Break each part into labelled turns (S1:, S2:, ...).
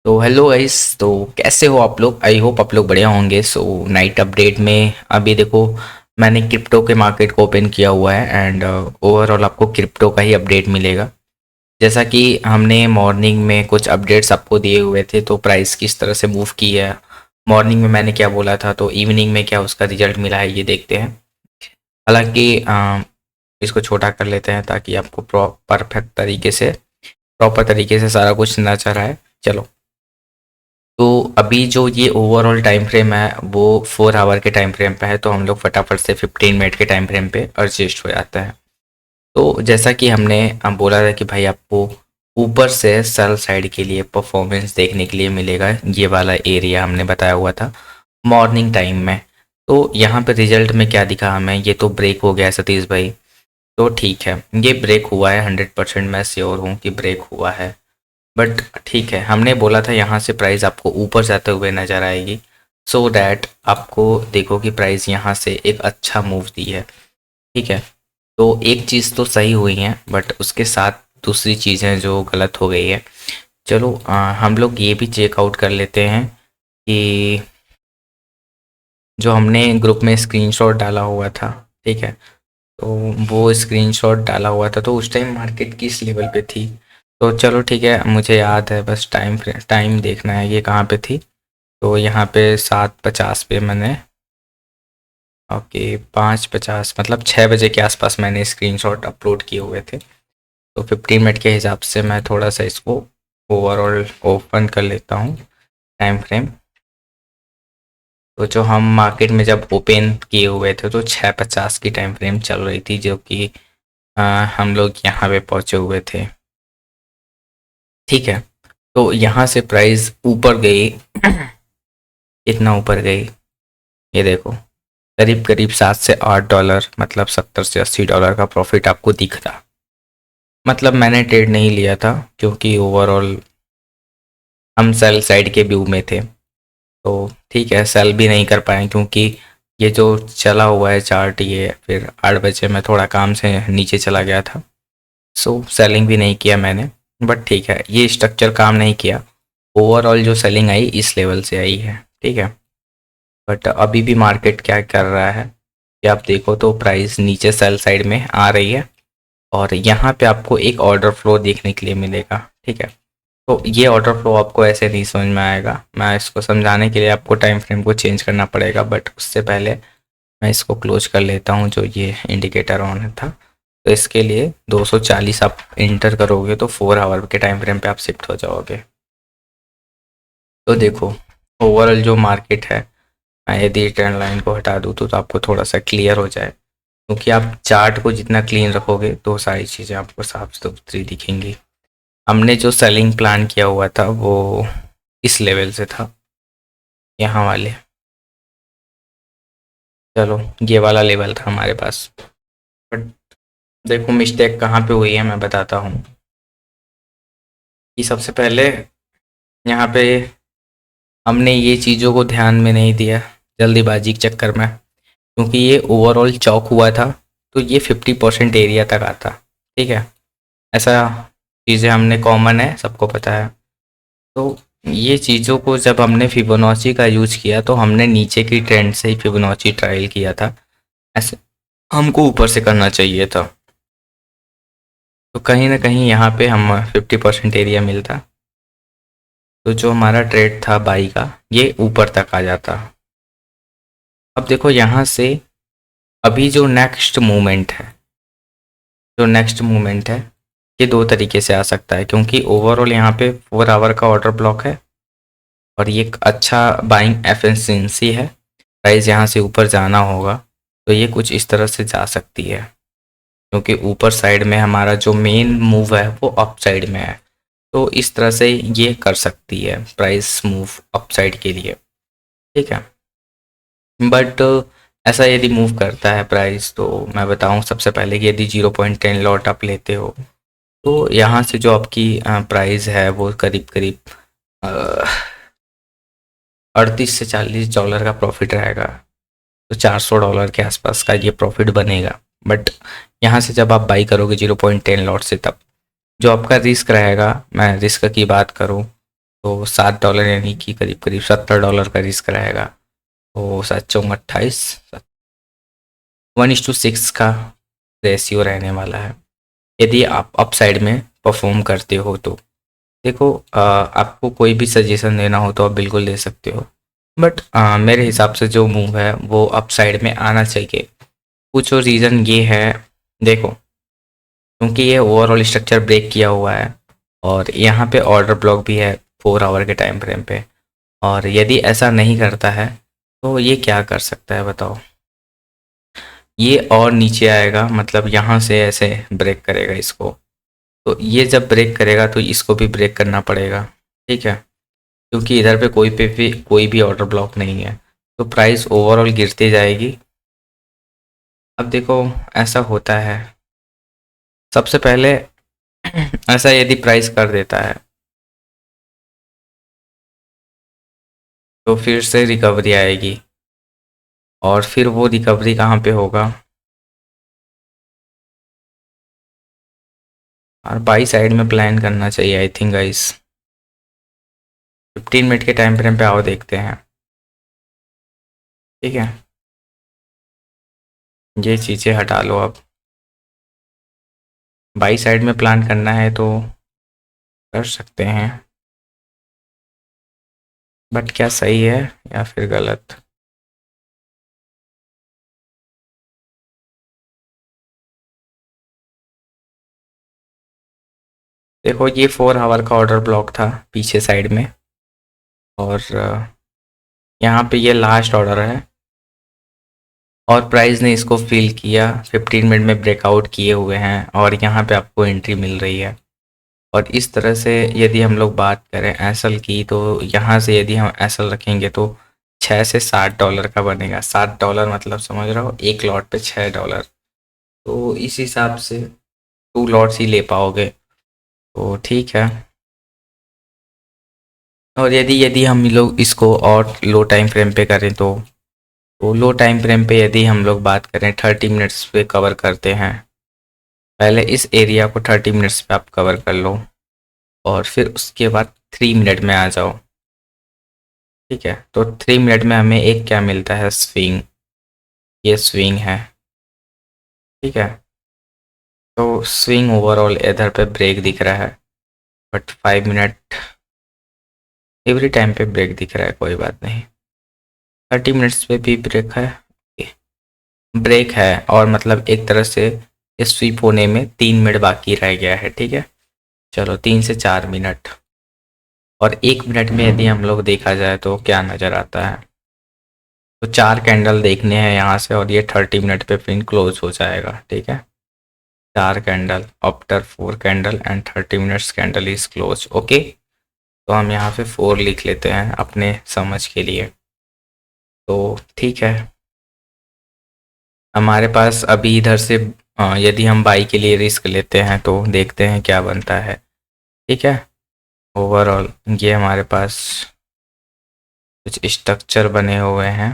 S1: तो hello guys. तो कैसे हो आप लोग? आई होप आप लोग बढ़िया होंगे। सो नाइट अपडेट में अभी देखो, मैंने क्रिप्टो के मार्केट को ओपन किया हुआ है एंड ओवरऑल आपको क्रिप्टो का ही अपडेट मिलेगा। जैसा कि हमने मॉर्निंग में कुछ अपडेट्स आपको दिए हुए थे, तो प्राइस किस तरह से मूव की है, मॉर्निंग में मैंने क्या बोला था, तो इवनिंग में क्या उसका रिजल्ट मिला है, ये देखते हैं। हालांकि इसको छोटा कर लेते हैं ताकि आपको प्रॉपर तरीके से सारा कुछ नजर आए। चलो, तो अभी जो ये ओवरऑल टाइम फ्रेम है वो 4 आवर के टाइम फ्रेम पे है, तो हम लोग फटाफट से 15 मिनट के टाइम फ्रेम पे एडजस्ट हो जाता है। तो जैसा कि हमने बोला था कि भाई आपको ऊपर से सेल साइड के लिए परफॉर्मेंस देखने के लिए मिलेगा, ये वाला एरिया हमने बताया हुआ था मॉर्निंग टाइम में। तो यहाँ पे रिजल्ट में क्या दिखा हमें, ये तो ब्रेक हो गया है सतीश भाई। तो ठीक है, ये ब्रेक हुआ है, 100% मैं श्योर हूँ कि ब्रेक हुआ है। बट ठीक है, हमने बोला था यहाँ से प्राइस आपको ऊपर जाते हुए नजर आएगी, सो दैट आपको देखो कि प्राइस यहाँ से एक अच्छा मूव दी है। ठीक है, तो एक चीज़ तो सही हुई है, बट उसके साथ दूसरी चीज़ें जो गलत हो गई है। चलो हम लोग ये भी चेकआउट कर लेते हैं कि जो हमने ग्रुप में स्क्रीनशॉट डाला हुआ था, ठीक है, तो वो स्क्रीनशॉट डाला हुआ था तो उस टाइम मार्केट किस लेवल पे थी। तो चलो ठीक है, मुझे याद है, बस टाइम देखना है ये कहाँ पे थी। तो यहाँ पे 7:50 पे मैंने, ओके 5:50 मतलब 6 बजे के आसपास मैंने स्क्रीनशॉट अपलोड किए हुए थे। तो 15 मिनट के हिसाब से मैं थोड़ा सा इसको ओवरऑल ओपन कर लेता हूँ टाइम फ्रेम। तो जो हम मार्केट में जब ओपन किए हुए थे तो 6:50 की टाइम फ्रेम चल रही थी, जो कि हम लोग यहाँ पे पहुँचे हुए थे। ठीक है, तो यहाँ से प्राइस ऊपर गई इतना ऊपर गई, ये देखो, करीब करीब $7 से $8, मतलब $70 से $80 का प्रॉफिट आपको दिख रहा। मतलब मैंने ट्रेड नहीं लिया था क्योंकि ओवरऑल हम सेल साइड के व्यू में थे। तो ठीक है, सेल भी नहीं कर पाए क्योंकि ये जो चला हुआ है चार्ट, ये फिर 8 बजे में थोड़ा काम से नीचे चला गया था, सो सेलिंग भी नहीं किया मैंने। बट ठीक है, ये स्ट्रक्चर काम नहीं किया। ओवरऑल जो सेलिंग आई इस लेवल से आई है, ठीक है। बट अभी भी मार्केट क्या कर रहा है कि आप देखो तो प्राइस नीचे सेल साइड में आ रही है और यहाँ पे आपको एक ऑर्डर फ्लो देखने के लिए मिलेगा, ठीक है। तो ये ऑर्डर फ्लो आपको ऐसे नहीं समझ में आएगा, मैं इसको समझाने के लिए आपको टाइम फ्रेम को चेंज करना पड़ेगा, बट उससे पहले मैं इसको क्लोज कर लेता हूँ जो ये इंडिकेटर ऑन था। तो इसके लिए 240 आप इंटर करोगे तो 4 आवर के टाइम फ्रेम पे आप शिफ्ट हो जाओगे। तो देखो, ओवरऑल जो मार्केट है, मैं यदि ट्रेंड लाइन को हटा दूँ तो आपको थोड़ा सा क्लियर हो जाए, क्योंकि आप चार्ट को जितना क्लीन रखोगे तो सारी चीज़ें आपको साफ सुथरी दिखेंगी। हमने जो सेलिंग प्लान किया हुआ था वो इस लेवल से था, यहाँ वाले, चलो ये वाला लेवल था हमारे पास। बट देखो मिस्टेक कहाँ पे हुई है, मैं बताता हूँ कि सबसे पहले यहाँ पे हमने ये चीज़ों को ध्यान में नहीं दिया जल्दीबाजी के चक्कर में, क्योंकि ये ओवरऑल चौक हुआ था तो ये 50% एरिया तक आता, ठीक है। ऐसा चीज़ें हमने कॉमन है, सबको पता है। तो ये चीज़ों को जब हमने फिबोनाची का यूज किया तो हमने नीचे की ट्रेंड से ही फिबोनाची ट्रायल किया था, ऐसे हमको ऊपर से करना चाहिए था। तो कहीं ना कहीं यहाँ पे हम 50% एरिया मिलता तो जो हमारा ट्रेड था बाई का ये ऊपर तक आ जाता। अब देखो यहाँ से अभी जो नेक्स्ट मूवमेंट है, ये दो तरीके से आ सकता है, क्योंकि ओवरऑल यहाँ पे 4 आवर का ऑर्डर ब्लॉक है और ये एक अच्छा बाइंग एफिशिएंसी है। प्राइस यहाँ से ऊपर जाना होगा तो ये कुछ इस तरह से जा सकती है, क्योंकि ऊपर साइड में हमारा जो मेन मूव है वो अप साइड में है। तो इस तरह से ये कर सकती है प्राइस मूव अप साइड के लिए, ठीक है। बट ऐसा यदि मूव करता है प्राइस, तो मैं बताऊं सबसे पहले कि यदि 0.10 लॉट आप लेते हो तो यहाँ से जो आपकी प्राइस है वो करीब करीब 38 से 40 डॉलर का प्रॉफिट रहेगा। तो $400 के आसपास का ये प्रॉफिट बनेगा। बट यहाँ से जब आप बाई करोगे 0.10 लॉट से, तब जो आपका रिस्क रहेगा, मैं रिस्क की बात करूँ तो $7 यानी कि करीब करीब $70 का रिस्क रहेगा। तो 7×4 = 28, 1:6 का रेशियो रहने वाला है यदि आप अपसाइड में परफॉर्म करते हो तो। देखो आपको कोई भी सजेशन देना हो तो आप बिल्कुल दे सकते हो, बट मेरे हिसाब से जो मूव है वो अपसाइड में आना चाहिए। कुछ और रीज़न ये है, देखो क्योंकि ये ओवरऑल स्ट्रक्चर ब्रेक किया हुआ है और यहाँ पे ऑर्डर ब्लॉक भी है 4 आवर के टाइम फ्रेम पे, और यदि ऐसा नहीं करता है तो ये क्या कर सकता है बताओ। ये और नीचे आएगा, मतलब यहाँ से ऐसे ब्रेक करेगा इसको, तो ये जब ब्रेक करेगा तो इसको भी ब्रेक करना पड़ेगा, ठीक है, क्योंकि इधर पे कोई भी ऑर्डर ब्लॉक नहीं है, तो प्राइस ओवरऑल गिरती जाएगी। अब देखो ऐसा होता है, सबसे पहले ऐसा यदि प्राइस कर देता है तो फिर से रिकवरी आएगी, और फिर वो रिकवरी कहाँ पे होगा, और बाई साइड में प्लान करना चाहिए आई थिंक गाइस। 15 मिनट के टाइम फ्रेम पे आओ देखते हैं, ठीक है, ये चीज़ें हटा लो। अब बाई साइड में प्लान करना है तो कर सकते हैं, बट क्या सही है या फिर गलत। देखो ये 4 आवर का ऑर्डर ब्लॉक था पीछे साइड में, और यहाँ पे ये लास्ट ऑर्डर है, और प्राइस ने इसको फिल किया, 15 मिनट में ब्रेकआउट किए हुए हैं और यहाँ पे आपको एंट्री मिल रही है। और इस तरह से यदि हम लोग बात करें एसएल की, तो यहाँ से यदि हम एसएल रखेंगे तो $6 से $7 का बनेगा। $7 मतलब समझ रहे हो, एक लॉट पे $6, तो इस हिसाब से 2 लॉट्स ही ले पाओगे, तो ठीक है। और यदि यदि हम लोग इसको और लो टाइम फ्रेम पे करें तो लो टाइम फ्रेम पे यदि हम लोग बात करें 30 मिनट्स पे कवर करते हैं, पहले इस एरिया को 30 मिनट्स पे आप कवर कर लो और फिर उसके बाद 3 मिनट में आ जाओ, ठीक है। तो 3 मिनट में हमें एक क्या मिलता है, स्विंग, ये स्विंग है, ठीक है। तो स्विंग ओवरऑल इधर पे ब्रेक दिख रहा है, बट 5 मिनट एवरी टाइम पे ब्रेक दिख रहा है, कोई बात नहीं। 30 मिनट्स पे भी ब्रेक है, ब्रेक है, और मतलब एक तरह से इस स्वीप होने में 3 मिनट बाकी रह गया है, ठीक है। चलो 3 से 4 मिनट, और 1 मिनट में यदि हम लोग देखा जाए तो क्या नज़र आता है, तो 4 कैंडल देखने हैं यहाँ से, और ये 30 मिनट पे फिर क्लोज हो जाएगा, ठीक है। 4 candle after 4 candle and 30 minutes candle is close, okay. तो हम यहाँ पे 4 लिख लेते हैं अपने समझ के लिए, तो ठीक है। हमारे पास अभी इधर से यदि हम बाई के लिए रिस्क लेते हैं तो देखते हैं क्या बनता है, ठीक है। ओवरऑल ये हमारे पास कुछ स्ट्रक्चर बने हुए हैं,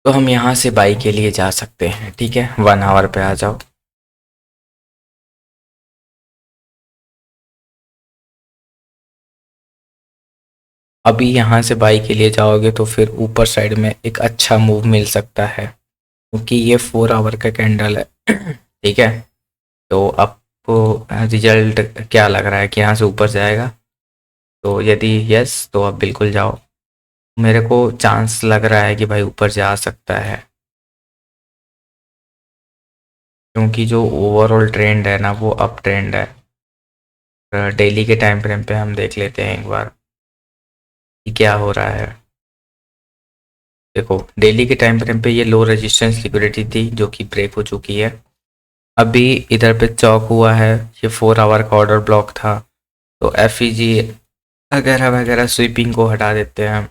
S1: तो हम यहाँ से बाई के लिए जा सकते हैं, ठीक है। 1 आवर पे आ जाओ। अभी यहाँ से बाई के लिए जाओगे तो फिर ऊपर साइड में एक अच्छा मूव मिल सकता है, क्योंकि ये 4 आवर का कैंडल है ठीक है। तो आपको रिजल्ट क्या लग रहा है कि यहाँ से ऊपर जाएगा, तो यदि यस तो आप बिल्कुल जाओ। मेरे को चांस लग रहा है कि भाई ऊपर जा सकता है, क्योंकि जो ओवरऑल ट्रेंड है ना वो अप ट्रेंड है। डेली के टाइम फ्रेम पे हम देख लेते हैं एक बार कि क्या हो रहा है। देखो डेली के टाइम फ्रेम पे ये लो रेजिस्टेंस लिक्विडिटी थी जो कि ब्रेक हो चुकी है। अभी इधर पे चौक हुआ है, ये 4 आवर का ऑर्डर ब्लॉक था, तो एफ वगैरह वगैरह स्वीपिंग को हटा देते हैं।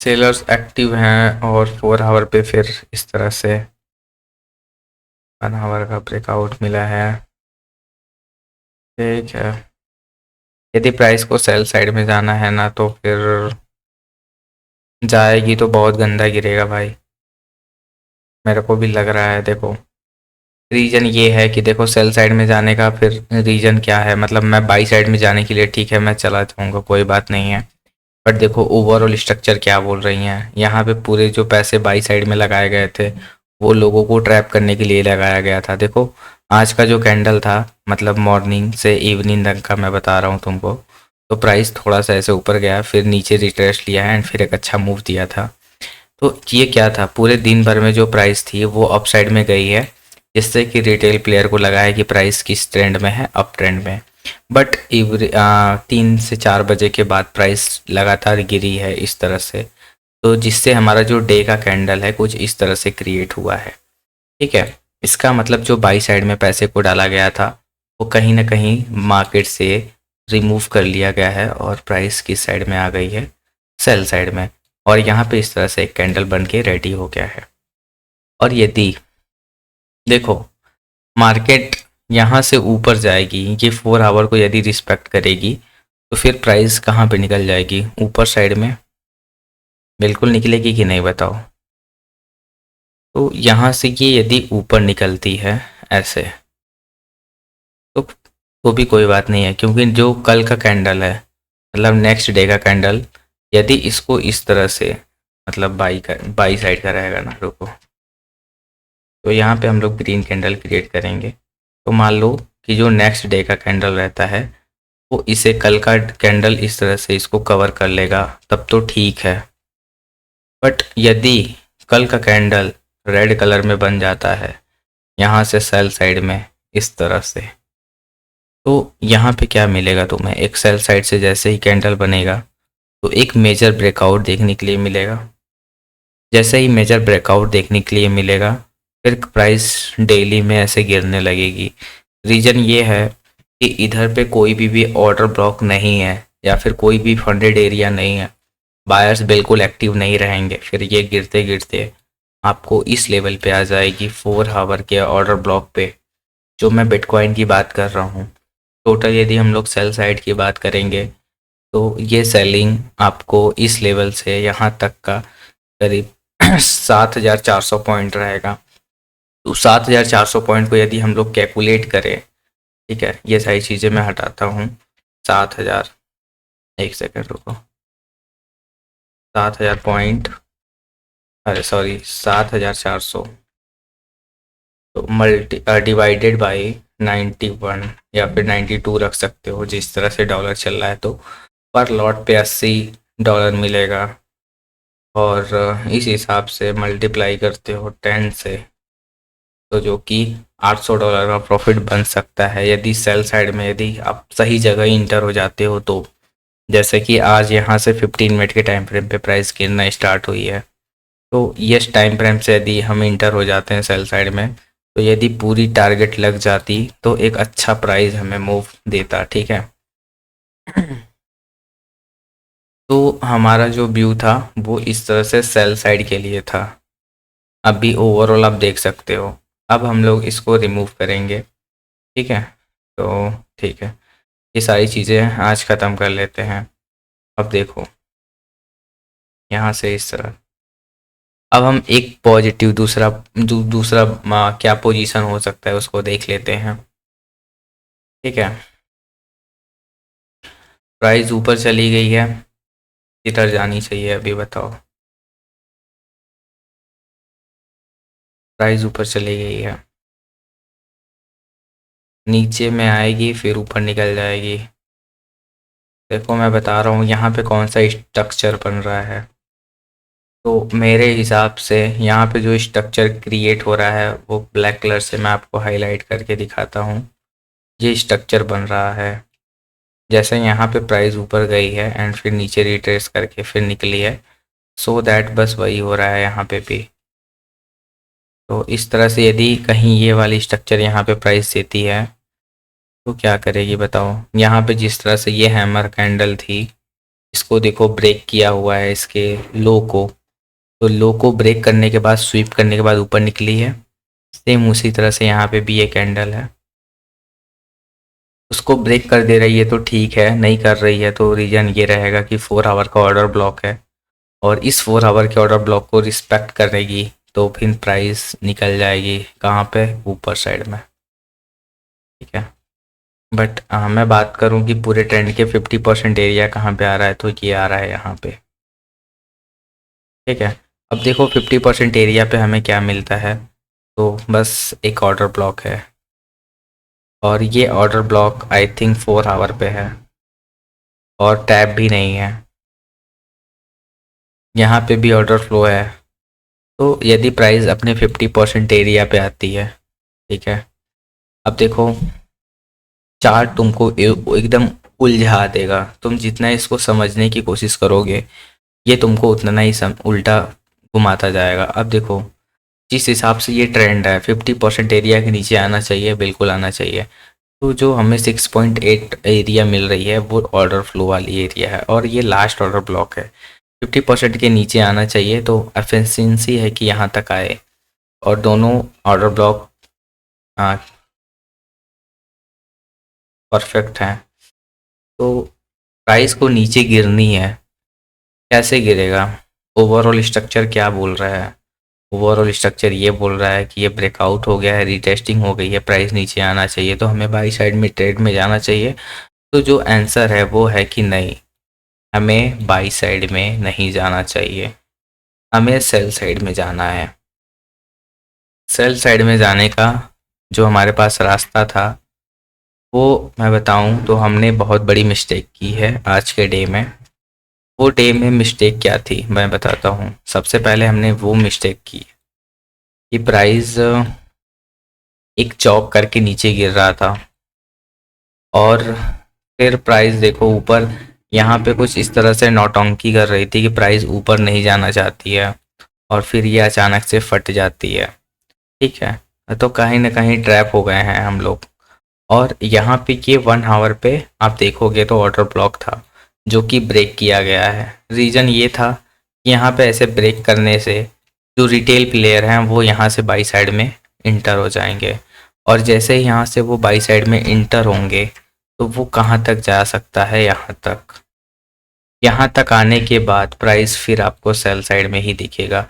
S1: सेलर्स एक्टिव हैं और 4 आवर पे फिर इस तरह से 1 आवर का ब्रेकआउट मिला है, ठीक है। यदि प्राइस को सेल साइड में जाना है ना तो फिर जाएगी तो बहुत गंदा गिरेगा भाई, मेरे को भी लग रहा है। देखो रीज़न ये है कि देखो सेल साइड में जाने का फिर रीज़न क्या है, मतलब मैं बाई साइड में जाने के लिए ठीक है मैं चला जाऊँगा, कोई बात नहीं है। बट देखो ओवरऑल स्ट्रक्चर क्या बोल रही हैं, यहाँ पे पूरे जो पैसे बाई साइड में लगाए गए थे वो लोगों को ट्रैप करने के लिए लगाया गया था। देखो आज का जो कैंडल था, मतलब मॉर्निंग से इवनिंग तक का मैं बता रहा हूँ तुमको, तो प्राइस थोड़ा सा ऐसे ऊपर गया, फिर नीचे रिट्रेस लिया है एंड फिर एक अच्छा मूव दिया था। तो ये क्या था, पूरे दिन भर में जो प्राइस थी वो अप साइड में गई है, जिससे कि रिटेल प्लेयर को लगा है कि प्राइस किस ट्रेंड में है, अप ट्रेंड में। बट 3 से 4 बजे के बाद प्राइस लगातार गिरी है इस तरह से, तो जिससे हमारा जो डे का कैंडल है कुछ इस तरह से क्रिएट हुआ है। ठीक है, इसका मतलब जो बाई साइड में पैसे को डाला गया था वो कहीं ना कहीं मार्केट से रिमूव कर लिया गया है और प्राइस किस साइड में आ गई है, सेल साइड में। और यहाँ पे इस तरह से एक कैंडल बन के रेडी हो गया है। और यदि देखो मार्केट यहाँ से ऊपर जाएगी, ये 4 आवर को यदि रिस्पेक्ट करेगी, तो फिर प्राइस कहाँ पे निकल जाएगी, ऊपर साइड में बिल्कुल निकलेगी कि नहीं बताओ। तो यहाँ से ये यदि ऊपर निकलती है ऐसे, तो भी कोई बात नहीं है, क्योंकि जो कल का कैंडल है, मतलब नेक्स्ट डे का कैंडल, यदि इसको इस तरह से, मतलब बाई साइड का रहेगा ना, रुको, तो यहाँ पे हम लोग ग्रीन कैंडल क्रिएट करेंगे। तो मान लो कि जो नेक्स्ट डे का कैंडल रहता है वो इसे कल का कैंडल इस तरह से इसको कवर कर लेगा, तब तो ठीक है। बट यदि कल का कैंडल रेड कलर में बन जाता है यहाँ से सेल साइड में इस तरह से, तो यहाँ पे क्या मिलेगा तुम्हें, एक सेल साइड से जैसे ही कैंडल बनेगा तो एक मेजर ब्रेकआउट देखने के लिए मिलेगा। जैसे ही मेजर ब्रेकआउट देखने के लिए मिलेगा फिर प्राइस डेली में ऐसे गिरने लगेगी। रीज़न ये है कि इधर पे कोई भी ऑर्डर ब्लॉक नहीं है या फिर कोई भी फंडेड एरिया नहीं है, बायर्स बिल्कुल एक्टिव नहीं रहेंगे, फिर ये गिरते गिरते आपको इस लेवल पे आ जाएगी 4 आवर के ऑर्डर ब्लॉक पे, जो मैं बिटकॉइन की बात कर रहा हूँ। टोटल यदि हम लोग सेल साइड की बात करेंगे तो ये सेलिंग आपको इस लेवल से यहाँ तक का करीब 7,400 पॉइंट रहेगा। तो 7,400 पॉइंट को यदि हम लोग कैलकुलेट करें, ठीक है, ये सारी चीज़ें मैं हटाता हूँ। 7,000, एक सेकंड रुको, 7,000 पॉइंट, अरे सॉरी 7,400, तो डिवाइडेड बाई 91 या फिर 92 रख सकते हो, जिस तरह से डॉलर चल रहा है। तो पर लॉट पे $80 मिलेगा, और इस हिसाब से मल्टीप्लाई करते हो 10 से, तो जो कि $800 का प्रॉफिट बन सकता है यदि सेल साइड में, यदि आप सही जगह इंटर हो जाते हो तो। जैसे कि आज यहाँ से 15 मिनट के टाइम फ्रेम पे प्राइस गिरना स्टार्ट हुई है, तो ये टाइम फ्रेम से यदि हम इंटर हो जाते हैं सेल साइड में, तो यदि पूरी टारगेट लग जाती तो एक अच्छा प्राइस हमें मूव देता। ठीक है, तो हमारा जो व्यू था वो इस तरह से सेल साइड के लिए था। अभी ओवरऑल आप देख सकते हो। अब हम लोग इसको रिमूव करेंगे, ठीक है, तो ठीक है, ये सारी चीज़ें आज ख़त्म कर लेते हैं। अब देखो यहाँ से इस तरह, अब हम एक पॉजिटिव दूसरा क्या पोजीशन हो सकता है उसको देख लेते हैं। ठीक है, प्राइस ऊपर चली गई है, किधर जानी चाहिए अभी बताओ। प्राइस ऊपर चली गई है, नीचे में आएगी फिर ऊपर निकल जाएगी। देखो मैं बता रहा हूँ यहाँ पे कौन सा स्ट्रक्चर बन रहा है। तो मेरे हिसाब से यहाँ पे जो स्ट्रक्चर क्रिएट हो रहा है वो ब्लैक कलर से मैं आपको हाईलाइट करके दिखाता हूँ। ये स्ट्रक्चर बन रहा है, जैसे यहाँ पे प्राइस ऊपर गई है एंड फिर नीचे रिट्रेस करके फिर निकली है, सो दैट बस वही हो रहा है यहाँ पे भी। तो इस तरह से यदि कहीं ये वाली स्ट्रक्चर यहाँ पे प्राइस देती है तो क्या करेगी बताओ। यहाँ पे जिस तरह से ये हैमर कैंडल थी, इसको देखो ब्रेक किया हुआ है इसके लो को, तो लो को ब्रेक करने के बाद स्वीप करने के बाद ऊपर निकली है। सेम उसी तरह से यहाँ पे भी ये कैंडल है, उसको ब्रेक कर दे रही है तो ठीक है, नहीं कर रही है तो रीज़न ये रहेगा कि 4 आवर का ऑर्डर ब्लॉक है, और इस 4 आवर के ऑर्डर ब्लॉक को रिस्पेक्ट करेगी तो फिर प्राइस निकल जाएगी कहाँ पे, ऊपर साइड में। ठीक है, बट मैं बात करूँ कि पूरे ट्रेंड के 50% एरिया कहाँ पे आ रहा है, तो ये आ रहा है यहाँ पे। ठीक है, अब देखो 50% एरिया पे हमें क्या मिलता है, तो बस एक ऑर्डर ब्लॉक है, और ये order block I think 4 hour पे है, और टैब भी नहीं है, यहाँ पे भी ऑर्डर फ्लो है। तो यदि प्राइस अपने 50% एरिया पे आती है, ठीक है, अब देखो चार्ट तुमको एकदम उलझा देगा, तुम जितना इसको समझने की कोशिश करोगे ये तुमको उतना ही उल्टा घुमाता जाएगा। अब देखो जिस हिसाब से ये ट्रेंड है 50% एरिया के नीचे आना चाहिए, बिल्कुल आना चाहिए। तो जो हमें 6.8 एरिया मिल रही है वो ऑर्डर फ्लो वाली एरिया है, और ये लास्ट ऑर्डर ब्लॉक है। 50% के नीचे आना चाहिए, तो एफिशिएंसी है कि यहाँ तक आए, और दोनों ऑर्डर ब्लॉक परफेक्ट हैं। तो प्राइस को नीचे गिरनी है, कैसे गिरेगा? ओवरऑल स्ट्रक्चर क्या बोल रहा है? ओवरऑल स्ट्रक्चर ये बोल रहा है कि ये ब्रेकआउट हो गया है, रीटेस्टिंग हो गई है, प्राइस नीचे आना चाहिए, तो हमें बाई साइड में ट्रेड में जाना चाहिए। तो जो आंसर है वो है कि नहीं, हमें बाई साइड में नहीं जाना चाहिए, हमें सेल साइड में जाना है। सेल साइड में जाने का जो हमारे पास रास्ता था वो मैं बताऊं तो हमने बहुत बड़ी मिस्टेक की है आज के डे में। वो डे में मिस्टेक क्या थी मैं बताता हूँ। सबसे पहले हमने वो मिस्टेक की कि प्राइस एक चौक करके नीचे गिर रहा था, और फिर प्राइस देखो ऊपर यहाँ पे कुछ इस तरह से नौटंकी कर रही थी कि प्राइस ऊपर नहीं जाना चाहती है, और फिर ये अचानक से फट जाती है। ठीक है, तो कहीं ना कहीं ट्रैप हो गए हैं हम लोग। और यहाँ पे ये 1 आवर पे आप देखोगे तो ऑर्डर ब्लॉक था जो कि ब्रेक किया गया है। रीज़न ये था कि यहाँ पे ऐसे ब्रेक करने से जो रिटेल प्लेयर हैं वो यहाँ से बाई साइड में इंटर हो जाएंगे, और जैसे ही यहाँ से वो बाई साइड में इंटर होंगे तो वो कहाँ तक जा सकता है, यहाँ तक। यहाँ तक आने के बाद प्राइस फिर आपको सेल साइड में ही दिखेगा।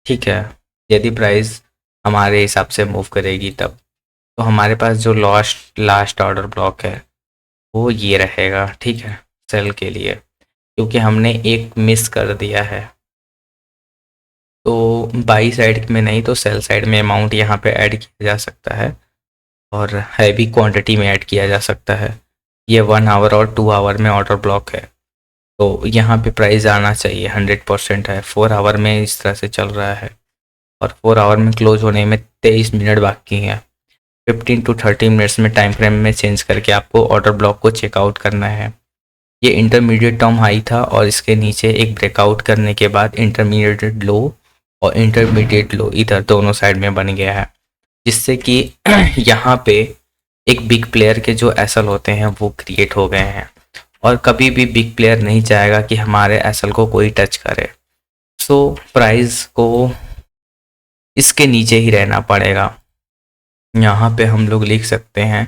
S1: ठीक है, यदि प्राइस हमारे हिसाब से मूव करेगी तब। तो हमारे पास जो लास्ट ऑर्डर ब्लॉक है वो ये रहेगा। ठीक है, सेल के लिए, क्योंकि हमने एक मिस कर दिया है। तो बाई साइड में नहीं तो सेल साइड में अमाउंट यहाँ पे ऐड किया जा सकता है, और हैवी क्वांटिटी में ऐड किया जा सकता है। ये 1 आवर और 2 आवर में ऑर्डर ब्लॉक है, तो यहाँ पे प्राइस आना चाहिए 100% है। 4 आवर में इस तरह से चल रहा है, और 4 आवर में क्लोज होने में 23 मिनट बाकी हैं। 15 to 30 मिनट्स में टाइम फ्रेम में चेंज करके आपको ऑर्डर ब्लॉक को चेकआउट करना है। ये इंटरमीडिएट टर्म हाई था, और इसके नीचे एक ब्रेकआउट करने के बाद इंटरमीडिएट लो और इंटरमीडिएट लो इधर दोनों साइड में बन गया है, जिससे कि यहाँ पे एक बिग प्लेयर के जो एसएल होते हैं वो क्रिएट हो गए हैं, और कभी भी बिग प्लेयर नहीं चाहेगा कि हमारे एसएल को कोई टच करे। सो प्राइस को इसके नीचे ही रहना पड़ेगा। यहाँ पे हम लोग लिख सकते हैं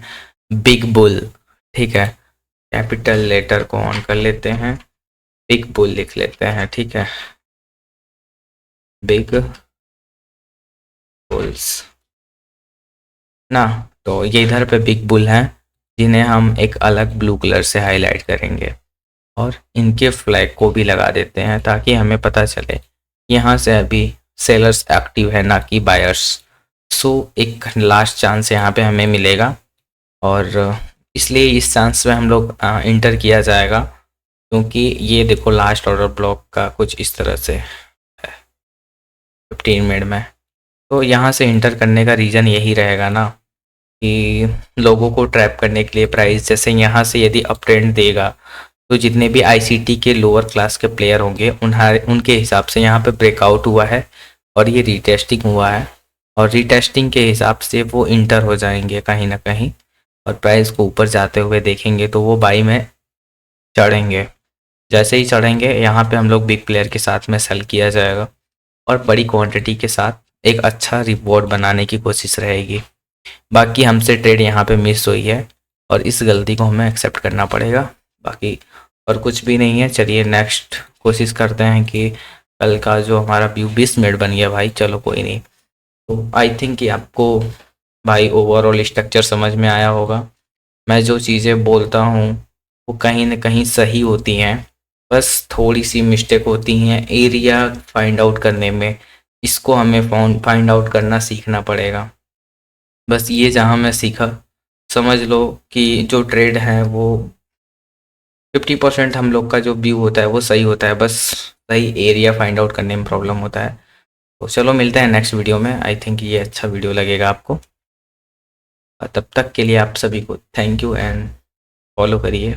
S1: बिग बुल। ठीक है, कैपिटल लेटर को ऑन कर लेते हैं, बिग बुल लिख लेते हैं। ठीक है, बिग बुल्स ना, तो ये इधर पे बिग बुल हैं जिन्हें हम एक अलग ब्लू कलर से हाईलाइट करेंगे, और इनके फ्लैग को भी लगा देते हैं ताकि हमें पता चले यहाँ से अभी सेलर्स एक्टिव है ना कि बायर्स। सो एक लास्ट चांस यहाँ पे हमें मिलेगा, और इसलिए इस चांस में हम लोग इंटर किया जाएगा, क्योंकि ये देखो लास्ट ऑर्डर ब्लॉक का कुछ इस तरह से है 15 मिनट में। तो यहाँ से इंटर करने का रीज़न यही रहेगा ना कि लोगों को ट्रैप करने के लिए प्राइस जैसे यहाँ से यदि अप ट्रेंड देगा तो जितने भी आईसीटी के लोअर क्लास के प्लेयर होंगे उनके हिसाब से यहाँ पे ब्रेकआउट हुआ है, और ये रीटेस्टिंग हुआ है, और रीटेस्टिंग के हिसाब से वो इंटर हो जाएंगे कहीं ना कहीं, और प्राइस को ऊपर जाते हुए देखेंगे तो वो बाई में चढ़ेंगे। जैसे ही चढ़ेंगे यहाँ पे हम लोग बिग प्लेयर के साथ में सेल किया जाएगा, और बड़ी क्वांटिटी के साथ एक अच्छा रिवॉर्ड बनाने की कोशिश रहेगी। बाकी हमसे ट्रेड यहाँ पे मिस हुई है, और इस गलती को हमें एक्सेप्ट करना पड़ेगा, बाकी और कुछ भी नहीं है। चलिए नेक्स्ट कोशिश करते हैं कि कल का जो हमारा व्यू 20 मिनट बन गया भाई, चलो कोई नहीं। तो आई थिंक कि आपको भाई ओवरऑल स्ट्रक्चर समझ में आया होगा। मैं जो चीज़ें बोलता हूँ वो कहीं न कहीं सही होती हैं, बस थोड़ी सी मिस्टेक होती हैं एरिया फाइंड आउट करने में। इसको हमें फाइंड आउट करना सीखना पड़ेगा। बस ये जहाँ मैं सीखा, समझ लो कि जो ट्रेड है वो 50% हम लोग का जो व्यू होता है वो सही होता है, बस सही एरिया फाइंड आउट करने में प्रॉब्लम होता है। तो चलो मिलते हैं नेक्स्ट वीडियो में। आई थिंक ये अच्छा वीडियो लगेगा आपको। तब तक के लिए आप सभी को थैंक यू एंड फॉलो करिए।